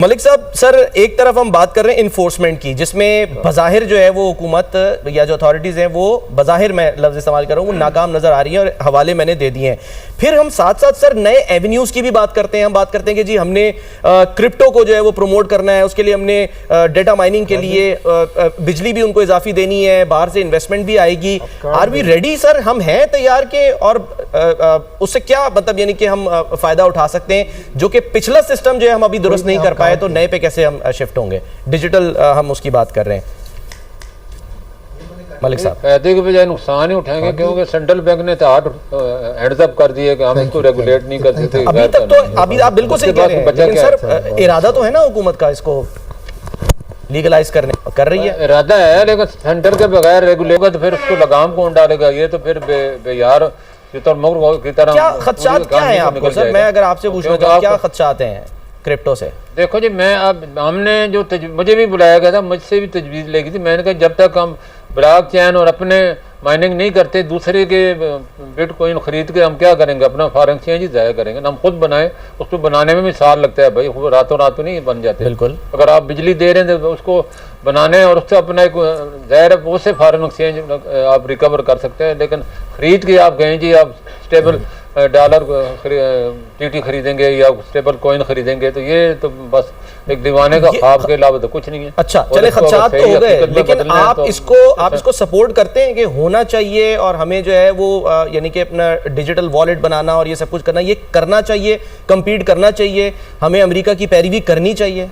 मलिक साहब, सर एक तरफ हम बात कर रहे हैं इन्फोर्समेंट की, जिसमें बज़ाहिर जो है वो हुकूमत या जो अथॉरिटीज़ हैं वो बज़ाहिर मैं लफ्ज़ इस्तेमाल कर रहा हूँ वो नाकाम नज़र आ रही हैं और हवाले मैंने दे दिए हैं। फिर हम साथ साथ सर नए एवेन्यूज़ की भी बात करते हैं। हम बात करते हैं कि जी हमने क्रिप्टो को जो है वो प्रमोट करना है, उसके लिए हमने डेटा माइनिंग के लिए बिजली भी उनको इजाफी देनी है, बाहर से इन्वेस्टमेंट भी आएगी। Are we ready sir? हम हैं तैयार के? और उससे क्या मतलब यानी कि हम फ़ायदा उठा सकते हैं जो कि पिछला सिस्टम जो है हम अभी दुरुस्त नहीं कर पाए, तो नए पे कैसे हम शिफ्ट होंगे? डिजिटल हम उसकी बात कर रहे हैं। मलिक साहब, फायदे के बजाय नुकसान ही उठाएंगे, क्योंकि सेंट्रल बैंक ने तो हैंड्स अप कर दिए कि हम इसको रेगुलेट नहीं कर सकते। अभी तक तो अभी आप बिल्कुल सही कह रहे हैं, लेकिन सर इरादा तो है ना हुकूमत का इसको लीगलाइज करने कर रही है। इरादा है, लेकिन सेंटर के बगैर रेगुलेट तो फिर उसको लगाम कौन डालेगा? ये तो फिर बेयार की तरह। क्या खदशात क्या है आपको सर? मैं अगर आपसे पूछूं क्या खदशात हैं क्रिप्टो से? देखो जी, मैं अब हमने जो मुझे भी बुलाया गया था, मुझसे भी तजवीज़ लेगी थी। मैंने कहा जब तक हम ब्लॉकचेन और अपने माइनिंग नहीं करते, दूसरे के बिटकॉइन खरीद के हम क्या करेंगे? अपना फॉरेन एक्सचेंज ही ज़ाया करेंगे। हम खुद बनाएं, उसको बनाने में भी साल लगता है भाई, रातों रातों नहीं बन जाते। बिल्कुल। अगर आप बिजली दे रहे हैं तो उसको बनाने और उससे अपना एक ज़ाहिर है उससे फॉरेन एक्सचेंज आप रिकवर कर सकते हैं। लेकिन खरीद के आप कहें जी आप स्टेबल डॉलर टीटी खरीदेंगे या स्टेबल कॉइन खरीदेंगे, तो ये तो बस एक दीवाने का ख्वाब के अलावा तो कुछ नहीं है। अच्छा चले, खदशात तो हो गए, लेकिन आप इसको सपोर्ट करते हैं कि होना चाहिए और हमें जो है वो यानी कि अपना डिजिटल वॉलेट बनाना और ये सब कुछ करना, ये करना चाहिए, कंपीट करना चाहिए, हमें अमेरिका की पैरवी करनी चाहिए?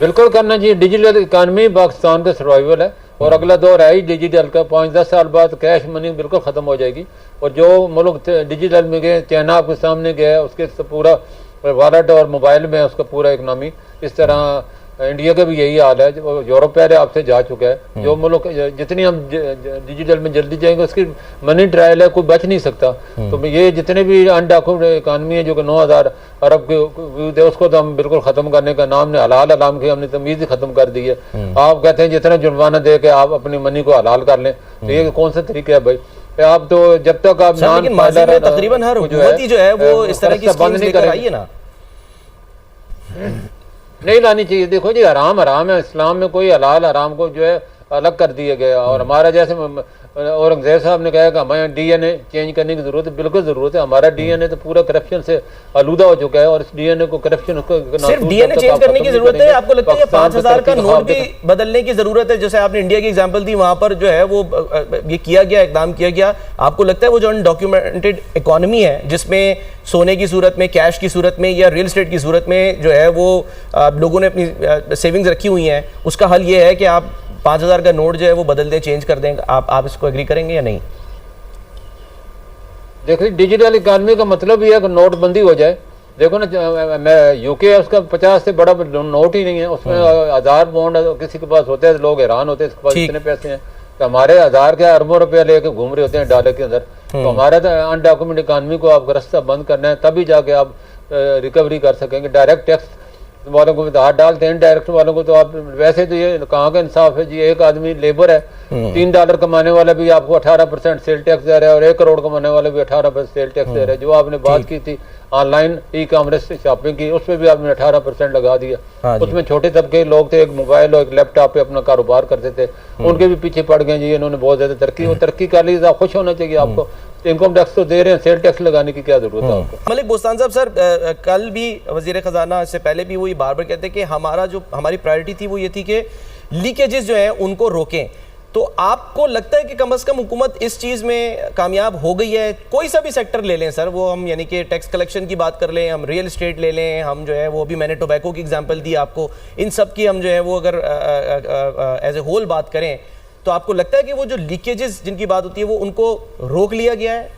बिल्कुल करना चाहिए। डिजिटल इकानमी पाकिस्तान का सर्वाइवल है और अगला दौर है ही डिजिटल का। 5-10 साल बाद कैश मनी बिल्कुल ख़त्म हो जाएगी और जो मुल्क डिजिटल में गए, चाइना आपके सामने गया है, उसके पूरा वॉलेट और मोबाइल में उसका पूरा इकनॉमी। इस तरह इंडिया का भी यही हाल है। यूरोप पहले आपसे जा चुका है। जो मुल्क जितनी हम डिजिटल में जल्दी जाएंगे उसकी मनी ट्रायल है, कोई बच नहीं सकता। तो ये जितने भी अनडॉक्यूमेंटेड इकानमी है जो कि 9,000 अरब के उसको तो हम बिल्कुल ख़त्म करने का नाम ने हलाल हलाम की हमने तमीज़ ही ख़त्म कर दी है। आप कहते हैं जितना जुर्माना दे के आप अपनी मनी को हलाल कर लें, तो ये कौन सा तरीका है भाई? आप तो जब तक आप तकरीबन हर हुकूमत ही जो है वो इस तरह की बंद नहीं कराइए ना, नहीं लानी चाहिए। देखो जी, हराम हराम है। इस्लाम में कोई हलाल हराम को जो है अलग कर दिया गया। और हमारा जैसे औरंगजेब साहब ने कहा कि हमें डीएनए चेंज करने की जरूरत है, बिल्कुल जरूरत है। हमारा डीएनए तो पूरा करप्शन से आलूदा हो चुका है और इस डीएनए को करप्शन सिर्फ डीएनए चेंज करने की जरूरत है? आपको लगता है 5,000 का नोट भी बदलने की जरूरत है? जैसे आपने इंडिया की एग्जांपल दी, वहां पर जो है वो ये किया गया, इकदाम किया गया। आपको लगता है वो जो अनडॉक्यूमेंटेड इकोनॉमी है जिसमें सोने की सूरत में, कैश की सूरत में या रियल एस्टेट की सूरत में जो है वो लोगों ने अपनी सेविंग्स रखी हुई हैं, उसका हल ये है कि आप 5,000 का नोट जो है वो बदल दें, चेंज कर दें? आप इसको एग्री करेंगे या नहीं? देखिए, डिजिटल इकानमी का मतलब ये है कि नोटबंदी हो जाए। देखो ना, मैं यूके है, उसका 50 से बड़ा नोट ही नहीं है। उसमें 1000 बॉन्ड किसी के पास होते हैं, लोग हैरान होते हैं इसके पास इतने पैसे हैं। तो हमारे 1000 के अरबों रुपया लेके घूम रहे होते हैं डॉलर के अंदर। तो हमारे तो अनडॉक्यूमेंट इकानमी को आपका रास्ता बंद करना है, तभी जाके आप रिकवरी कर सकेंगे। डायरेक्ट टैक्स वालों को भी तो हाथ डालते हैं, डायरेक्ट वालों को तो आप वैसे तो ये कहाँ का इंसाफ है जी? एक आदमी लेबर है, $3 कमाने वाला भी आपको 18% सेल टैक्स दे रहा है और 1 करोड़ कमाने वाला भी 18% सेल टैक्स दे रहा है। जो आपने बात की थी ऑनलाइन ई कॉमर्स शॉपिंग की, उस पर भी आपने 18% लगा दिया। उसमें छोटे तबके लोग थे, एक मोबाइल और एक लैपटॉप पे अपना कारोबार करते थे, उनके भी पीछे पड़ गए जी। इन्होंने बहुत ज्यादा तरक्की कर ली, खुश होना चाहिए आपको। इनकम टैक्स तो दे रहे हैं, सेल टैक्स लगाने की क्या जरूरत है आपको? मलिक बोस्तान साहब, सर कल भी वजीर खजाना, इससे पहले भी वही बार बार कहते हैं कि हमारी प्रायोरिटी थी वो ये थी कि लीकेजेस जो हैं उनको रोकें। तो आपको लगता है कि कम से कम हुकूमत इस चीज़ में कामयाब हो गई है? कोई सा भी सेक्टर ले लें सर, वो हम यानी कि टैक्स कलेक्शन की बात कर लें, हम रियल एस्टेट ले लें, हम जो है वो भी मैंने टोबैको की एग्जांपल दी आपको, इन सब की हम जो है वो अगर एज ए होल बात करें, तो आपको लगता है कि वो जो लीकेजेस जिनकी बात होती है वो उनको रोक लिया गया है?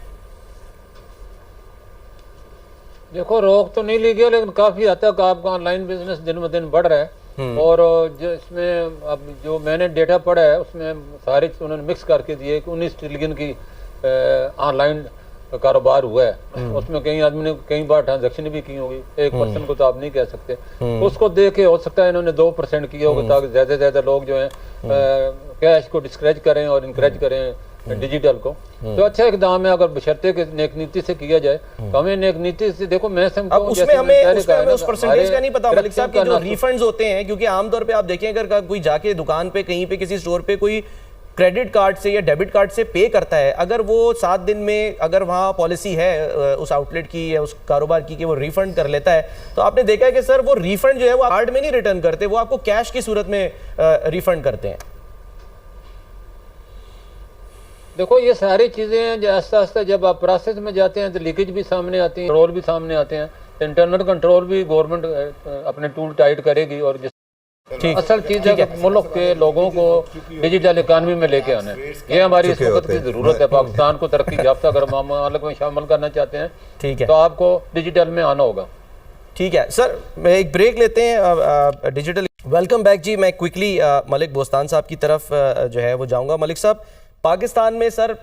देखो, रोक तो नहीं ली गया, लेकिन काफी हद तक आपका ऑनलाइन बिजनेस दिन ब दिन बढ़ रहा है। और जो इसमें अब जो मैंने डेटा पढ़ा है उसमें सारे उन्होंने मिक्स करके दिए कि 19 ट्रिलियन की ऑनलाइन कारोबार हुआ है। उसमें कई आदमी ने कई बार ट्रांजैक्शन भी की होगी, 1% को तो आप नहीं कह सकते। उसको देख के हो सकता है इन्होंने 2% किया होगा ताकि ज्यादा से ज्यादा लोग जो है कैश को डिस्करेज करें और इनकरेज करें डिजिटल को, तो अच्छा इकदाम है। अगर बशर्ते कि नेक नीति से किया जाए तो हमें नेक नीति से, देखो मैं समझता हूं उसमें हमें उस परसेंटेज का नहीं पता मलिक साहब कि जो रिफंड्स होते हैं, क्योंकि आमतौर पे आप देखें अगर कोई जाके दुकान पे कहीं पे किसी स्टोर पे कोई क्रेडिट कार्ड से या डेबिट कार्ड से पे करता है, अगर वो 7 दिन में अगर वहाँ पॉलिसी है उस आउटलेट की या उस कारोबार की कि वो रिफंड कर लेता है, तो आपने देखा है कि सर वो रिफंड जो है वो कार्ड में नहीं रिटर्न करते, वो आपको कैश की सूरत में रिफंड करते हैं। देखो ये सारी चीज़ें आस्ता आस्ता जब आप प्रोसेस में जाते हैं तो लीकेज भी सामने आती है, कंट्रोल भी सामने आते हैं। इंटरनल कंट्रोल भी गवर्नमेंट अपने टूल टाइट करेगी। और असल चीज़ है कि मुल्क के लोगों को डिजिटल इकानमी में लेके आना है, ये हमारी इस वक्त की ज़रूरत है। पाकिस्तान को तरक्की याफ्ता अगर मामलात में शामिल करना चाहते हैं, ठीक है, तो आपको डिजिटल में आना होगा। ठीक है सर, मैं एक ब्रेक लेते हैं डिजिटल। वेलकम बैक जी। मैं क्विकली मलिक बोस्तान साहब की तरफ जो है वो जाऊँगा। मलिक साहब, पाकिस्तान में सर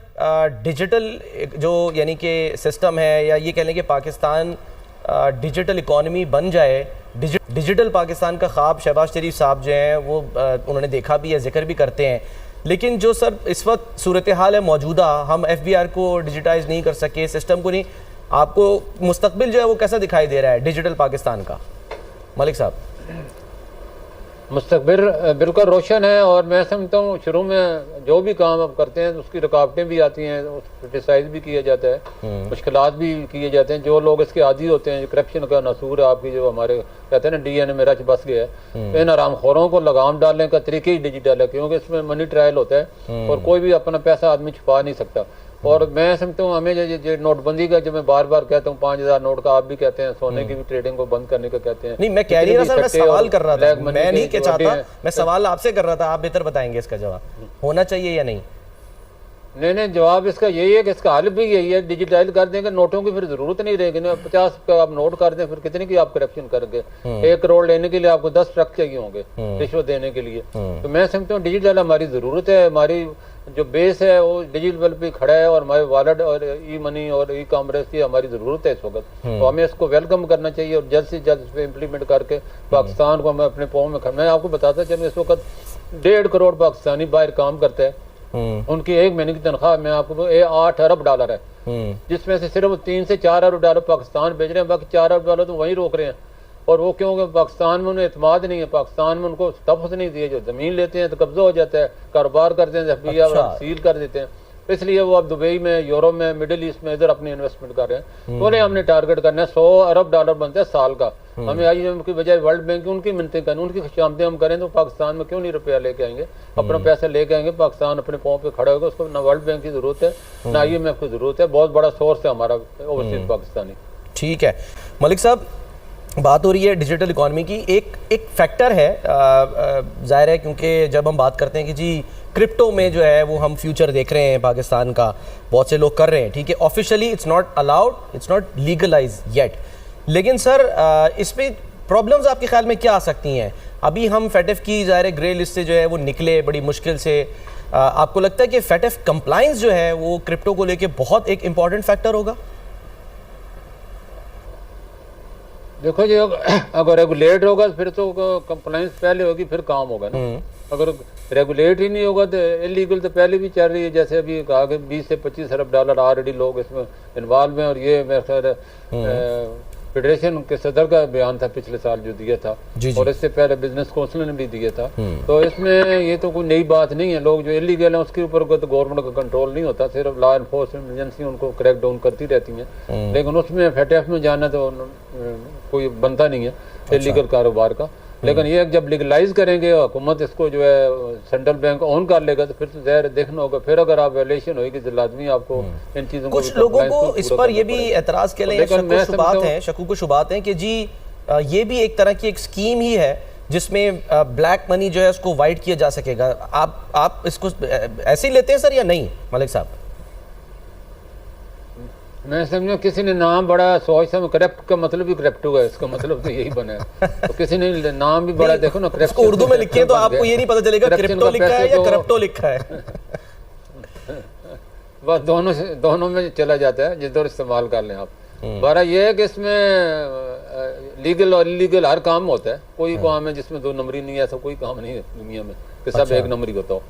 डिजिटल जो यानी कि सिस्टम है, या ये कह लें कि पाकिस्तान डिजिटल इकॉनमी बन जाए, डिजिटल पाकिस्तान का ख्वाब शहबाज शरीफ साहब जो हैं वो उन्होंने देखा भी है, जिक्र भी करते हैं, लेकिन जो सर इस वक्त सूरत हाल है मौजूदा, हम FBR को डिजिटाइज नहीं कर सके, सिस्टम को नहीं, आपको मुस्तकबिल जो है वो कैसा दिखाई दे रहा है डिजिटल पाकिस्तान का मलिक साहब? मुस्तकबिल बिल्कुल रोशन है। और मैं समझता हूँ शुरू में जो भी काम आप करते हैं उसकी रुकावटें भी आती हैं, क्रिटिसाइज भी किया जाता है, मुश्किलात भी किए जाते हैं। जो लोग इसके आदी होते हैं, जो करप्शन का नसूर है आपकी, जो हमारे कहते हैं ना DNA में रच बस गया है, तो इन आरामखोरों को लगाम डालने का तरीके ही डिजिटल है, क्योंकि इसमें मनी ट्रायल होता है और कोई भी अपना पैसा आदमी छुपा नहीं सकता। और मैं समझता हूँ हमें जो नोटबंदी का, जो मैं बार बार कहता हूँ 5000 नोट का, आप भी कहते हैं सोने की भी ट्रेडिंग को बंद करने का कहते हैं। नहीं, मैं कह नहीं रहा सर, मैं सवाल कर रहा था, मैं नहीं कह चाहता, मैं सवाल आपसे कर रहा था, आप बेहतर बताएंगे इसका जवाब, होना चाहिए या नहीं? नहीं, जवाब इसका यही है कि इसका हल भी यही है, डिजिटाइज कर देंगे, नोटों की फिर जरूरत नहीं रहेगी ना। 50 का आप नोट कर दें, फिर कितने की आप करप्शन करेंगे? 1 करोड़ लेने के लिए आपको 10 ट्रक चाहिए होंगे रिश्वत देने के लिए। तो मैं समझता हूँ डिजिटल हमारी जरूरत है, हमारी जो बेस है वो डिजिटल पे खड़ा है, और हमारे वॉलेट और ई मनी और ई कॉमर्स की हमारी जरूरत है इस वक्त। तो हमें इसको वेलकम करना चाहिए और जल्द से जल्द इस पर इम्प्लीमेंट करके पाकिस्तान को हमें अपने पाँव में मैं आपको बताता चलूँ, इस वक्त 1.5 करोड़ पाकिस्तानी बाहर काम करते हैं, उनकी 1 महीने की तनख्वाह मैं आपको $8 अरब है, जिसमें से सिर्फ 3 से 4 अरब डॉलर पाकिस्तान भेज रहे हैं, बाकी 4 अरब डॉलर तो वहीं रोक रहे हैं। और वो क्योंकि पाकिस्तान में उन्हें एतमाद नहीं है, पाकिस्तान में उनको तहफ़्फ़ुज़ नहीं दिए, जो ज़मीन लेते हैं तो कब्जा हो जाता है, कारोबार करते हैं FBR सील कर देते हैं, इसलिए वो अब दुबई में, यूरोप में, मिडिल ईस्ट में इधर अपनी इन्वेस्टमेंट कर रहे हैं। बोले हमने टारगेट करना है $100 अरब बनता है साल का, हमें IMF की बजाय वर्ल्ड बैंक की उनकी मिन्नतें करें, उनकी खुशामदें हम करें, तो पाकिस्तान में क्यों नहीं रुपया लेके आएंगे? अपना पैसा लेके आएंगे, पाकिस्तान अपने पाँव पे खड़ा होगा, उसको ना वर्ल्ड बैंक की जरूरत है ना IMF की जरूरत है, बहुत बड़ा सोर्स है हमारा ओवरसीज पाकिस्तानी। ठीक है मलिक साहब, बात हो रही है डिजिटल इकॉनमी की, एक फैक्टर है जाहिर है, क्योंकि जब हम बात करते हैं कि जी क्रिप्टो में जो है वो हम फ्यूचर देख रहे हैं पाकिस्तान का, बहुत से लोग कर रहे हैं, ठीक है, officially it's not allowed, it's not legalise yet, लेकिन सर इस पर प्रॉब्लम्स आपके ख्याल में क्या आ सकती हैं? अभी हम FATF की ज़ाहिर ग्रे लिस्ट से जो है वो निकले बड़ी मुश्किल से, आपको लगता है कि FATF कंप्लाइंस जो है वो क्रिप्टो को लेके बहुत एक इम्पॉर्टेंट फैक्टर होगा? देखो जी, अगर रेगुलेट होगा फिर तो कंप्लाइंस पहले होगी, फिर काम होगा ना। अगर रेगुलेट ही नहीं होगा तो इलीगल तो पहले भी चल रही है, जैसे अभी कहा कि 20 से 25 अरब डॉलर ऑलरेडी लोग इसमें इन्वॉल्व हैं। और ये मेरे ख्याल फेडरेशन के सदर का बयान था पिछले साल जो दिया था, और इससे पहले बिजनेस काउंसिल ने भी दिया था। तो इसमें ये तो कोई नई बात नहीं है, लोग जो इलीगल हैं उसके ऊपर तो गवर्नमेंट का कंट्रोल नहीं होता, सिर्फ लॉ एनफोर्समेंट एजेंसी उनको क्रैक डाउन करती रहती हैं, लेकिन उसमें FATF में जाना तो कोई बनता नहीं है इलीगल कारोबार का। लेकिन ये जब लीगलाइज करेंगे, हुकूमत इसको जो है सेंट्रल बैंक ऑन कर लेगा, तो फिर तो ज़ाहिर देखना होगा, फिर अगर आप वैल्यूएशन होगी तो लाजमी आपको इन चीज़ों को, कुछ लोगों को इस पर ये भी एतराज़ के लिए शक्कू शुबात हैं कि जी ये भी एक तरह की एक स्कीम ही है जिसमें ब्लैक मनी जो है उसको वाइट किया जा सकेगा। आप इसको ऐसे ही लेते हैं सर या नहीं मलिक साहब? मैं समझो किसी ने नाम बड़ा सोच समझ, करप्ट का मतलब भी करप्ट हुआ है, इसका मतलब तो यही बना है। तो किसी ने नाम भी बड़ा, देखो ना, करप्ट उर्दू में लिखे तो आपको ये नहीं पता चलेगा क्रिप्टो लिखा है या करप्टो लिखा है। बस दोनों में चला जाता है, जिधर इस्तेमाल कर लें आप। बारह ये है कि इसमें लीगल और इलीगल हर काम होता है, कोई काम है जिसमें 2 नंबरी नहीं है, ऐसा कोई काम नहीं है दुनिया में कि सब 1 नंबरी होता हो।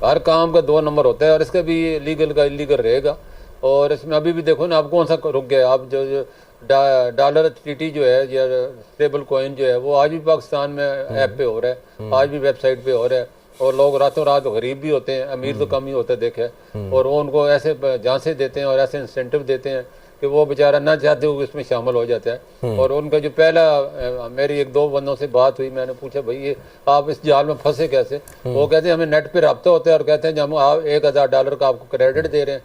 हर काम का 2 नंबर होता है, और इसका भी लीगल का इलीगल रहेगा। और इसमें अभी भी देखो ना, आप कौन सा रुक गया, आप जो डॉलर TT जो है या स्टेबल कॉइन जो है वो आज भी पाकिस्तान में ऐप पे हो रहा है, आज भी वेबसाइट पे हो रहा है, और लोग रातों रात गरीब भी होते हैं, अमीर तो कम ही होते देखे, और वो उनको ऐसे झांसे देते हैं और ऐसे इंसेंटिव देते हैं कि वो बेचारा ना चाहते हुए इसमें शामिल हो जाता है। और उनका जो पहला मेरी 1-2 बंदों से बात हुई, मैंने पूछा भाई ये आप इस जाल में फंसे कैसे? वो कहते हैं हमें नेट पे रब्ता होता है और कहते हैं जब हम आप $1000 का आपको क्रेडिट दे रहे हैं,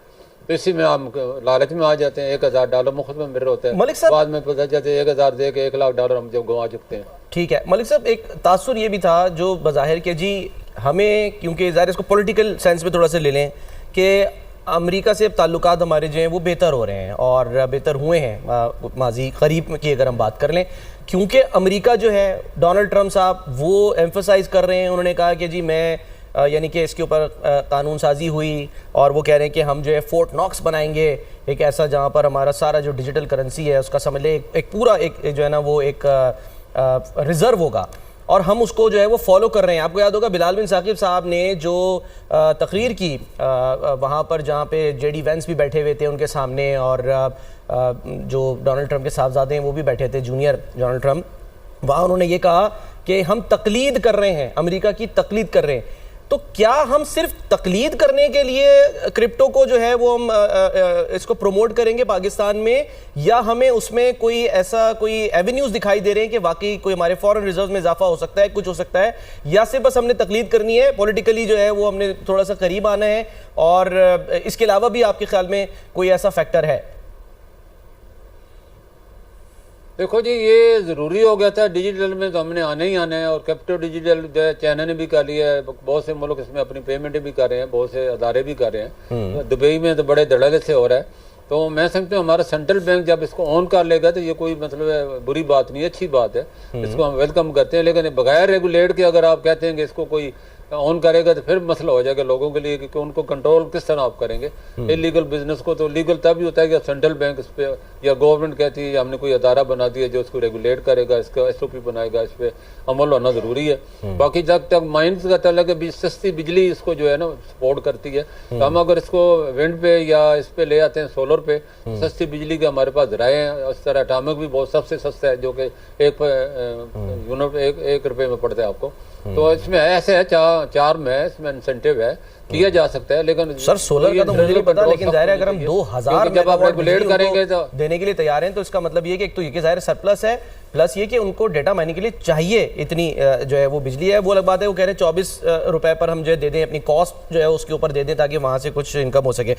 तो इसी में हम लालच में आ जाते हैं, $1000 मुफ्त में मिल रहे होते हैं, मलिक साहब बाद में पता चलते हैं 1000 दे के $1,00,000 हम जब गंवा चुकते हैं। ठीक है मलिक साहब, एक तासुर ये भी था जो बज़ाहिर के जी हमें, क्योंकि ज़ाहिर इसको पॉलिटिकल सेंस में थोड़ा सा ले लें कि अमेरिका से अब ताल्लुकात हमारे जो हैं वो बेहतर हो रहे हैं और बेहतर हुए हैं माजी करीब की अगर हम बात कर लें, क्योंकि अमेरिका जो है डोनाल्ड ट्रंप साहब वो एम्फसाइज़ कर रहे हैं, उन्होंने कहा कि जी मैं यानी कि इसके ऊपर कानून साजी हुई और वो कह रहे हैं कि हम जो है फोर्ट नॉक्स बनाएंगे, एक ऐसा जहाँ पर हमारा सारा जो डिजिटल करेंसी है उसका समझ ले एक पूरा एक जो है ना वो एक रिज़र्व होगा और हम उसको जो है वो फॉलो कर रहे हैं। आपको याद होगा बिलाल बिन साकिब साहब ने जो तकरीर की वहाँ पर जहाँ पे JD वेंस भी बैठे हुए थे उनके सामने और जो डोनाल्ड ट्रंप के साहबजादे हैं वो भी बैठे थे, जूनियर डोनाल्ड ट्रंप, वहाँ उन्होंने ये कहा कि हम तकलीद कर रहे हैं, अमेरिका की तकलीद कर रहे हैं। तो क्या हम सिर्फ तकलीद करने के लिए क्रिप्टो को जो है वो हम इसको प्रमोट करेंगे पाकिस्तान में, या हमें उसमें कोई ऐसा कोई एवेन्यूज दिखाई दे रहे हैं कि वाकई कोई हमारे फॉरेन रिजर्व में इजाफा हो सकता है, कुछ हो सकता है, या सिर्फ बस हमने तकलीद करनी है, पॉलिटिकली जो है वो हमने थोड़ा सा करीब आना है, और इसके अलावा भी आपके ख्याल में कोई ऐसा फैक्टर है? देखो जी, ये ज़रूरी हो गया था, डिजिटल में तो हमने आना ही आना है, और कैपिटल डिजिटल जो है चाइना ने भी कर लिया है, बहुत से मुल्क इसमें अपनी पेमेंटें भी कर रहे हैं, बहुत से अदारे भी कर रहे हैं, दुबई में तो बड़े धड़ल्ले से हो रहा है। तो मैं समझता हूँ हमारा सेंट्रल बैंक जब इसको ऑन कर लेगा तो ये कोई मतलब बुरी बात नहीं है, अच्छी बात है, इसको हम वेलकम करते हैं। लेकिन बगैर रेगुलेट के अगर आप कहते हैं कि इसको कोई ऑन करेगा तो फिर मसला हो जाएगा लोगों के लिए कि उनको कंट्रोल किस तरह आप करेंगे। इलीगल बिजनेस को तो लीगल तभी होता है कि सेंट्रल बैंक इस पे या गवर्नमेंट कहती है हमने कोई अदारा बना दिया जो इसको रेगुलेट करेगा, इसका SOP बनाएगा, इस पे अमल होना जरूरी है। बाकी जब तक माइंस का तलक है, सस्ती बिजली इसको जो है ना सपोर्ट करती है, तो हम अगर इसको विंड पे या इस पे ले आते हैं सोलर पे, सस्ती बिजली के हमारे पास राय हैं। उस तरह एटॉमिक भी बहुत सबसे सस्ता है जो कि एक रुपये में पड़ता है आपको। तो इसमें ऐसे है चार में इसमें इंसेंटिव है, किया जा सकता है। लेकिन सर सोलर का तो मुझे नहीं पता, लेकिन जाहिर है अगर हम 2000 जब आप रेगुलेट करेंगे तो देने के लिए तैयार हैं, तो इसका मतलब ये कि एक तो ये कि जाहिर सरप्लस है, प्लस ये कि उनको डेटा माइनिंग के लिए चाहिए इतनी जो है वो बिजली है। वो अलग बात है, वो कह रहे हैं 24 रुपए पर हम जो है दे दें, अपनी कॉस्ट जो है उसके ऊपर दे दें ताकि वहां से कुछ इनकम हो सके।